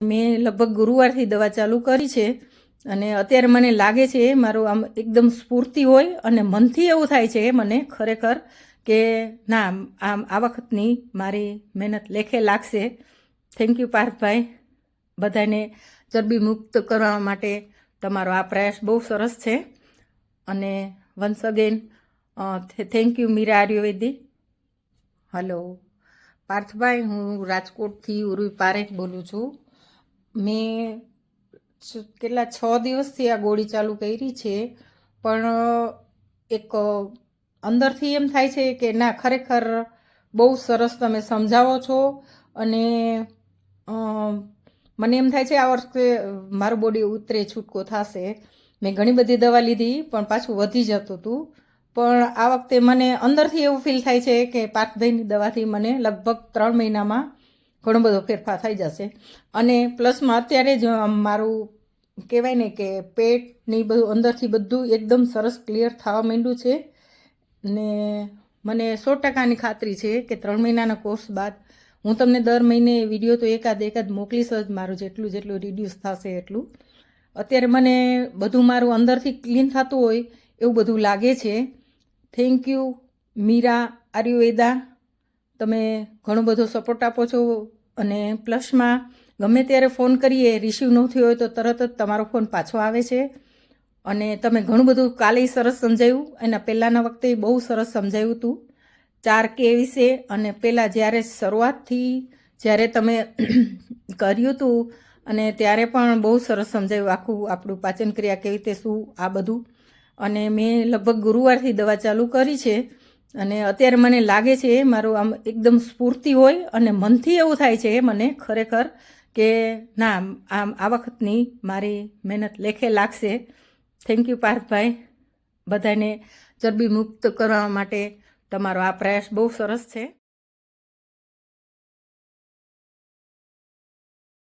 મેં લગભગ ગુરુવારથી દવા ચાલુ કરી છે અને અત્યારે મને લાગે છે મારું આમ એકદમ સ્ફૂર્તિ હોય અને મનથી એવું થાય છે મને ખરેખર કે ના આમ આ વખતની મારી મહેનત લેખે લાગશે. થેન્ક યુ પાર્થભાઈ. બધાને ચરબી મુક્ત કરવા માટે તમારો આ પ્રયાસ બહુ સરસ છે. અને once again thank you Meera Ayurvedic. Hello પાર્થભાઈ, હું રાજકોટથી ઉર્વી પારેખ બોલું છું. મેં કેટલા 6 દિવસથી આ ગોળી ચાલુ કરી છે, પણ એક અંદરથી એમ થાય છે કે ના ખરેખર બહુ સરસ તમે સમજાવો છો. અને મને એમ થાય છે આ વર્ષે મારું બોડી ઉતરે છૂટકો થશે. મેં ઘણી બધી દવા લીધી પણ પાછું વધી જતું હતું, પણ આ વખતે મને અંદરથી એવું ફીલ થાય છે કે પાર્થભાઈની દવાથી મને લગભગ 3 મહિનામાં ઘણો બધો ફેરફાર થઈ જશે. અને પ્લસમાં અત્યારે જ મારું કહેવાય ને કે પેટની બધું અંદરથી બધું એકદમ સરસ ક્લિયર થવા માંડ્યું છે. ને મને 100%ની ખાતરી છે કે 3 મહિનાના કોર્સ બાદ હું તમને દર મહિને વિડીયો તો એકાદ મોકલીશ જ, મારું જેટલું રિડ્યુસ થશે એટલું. અત્યારે મને બધું મારું અંદરથી ક્લીન થતું હોય એવું બધું લાગે છે. Thank you Meera Ayurveda. તમે ઘણો બધો સપોર્ટ આપો છો અને પ્લસમાં ગમે ત્યારે ફોન કરીએ રિસીવ ન થયો હોય તો તરત જ તમારો ફોન પાછો આવે છે. અને તમે ઘણું બધું કાલે સરસ સમજાવ્યું, એના પહેલાંના વખતે બહુ સરસ સમજાવ્યું હતું 4K વિશે. અને પહેલાં જ્યારે શરૂઆતથી જ્યારે તમે કર્યું હતું અને ત્યારે પણ બહુ સરસ સમજાવ્યું આખું આપણું પાચન ક્રિયા કેવી રીતે શું આ બધું. અને મેં લગભગ ગુરુવારથી દવા ચાલુ કરી છે અને અત્યારે મને લાગે છે મારું આમ એકદમ સ્ફૂર્તિ હોય અને મનથી એવું થાય છે મને ખરેખર કે ના આમ આ વખતની મારી મહેનત લેખે લાગશે. થેન્ક યુ પાર્થભાઈ. બધાને ચરબી મુક્ત કરવા માટે તમારો આ પ્રયાસ બહુ સરસ છે.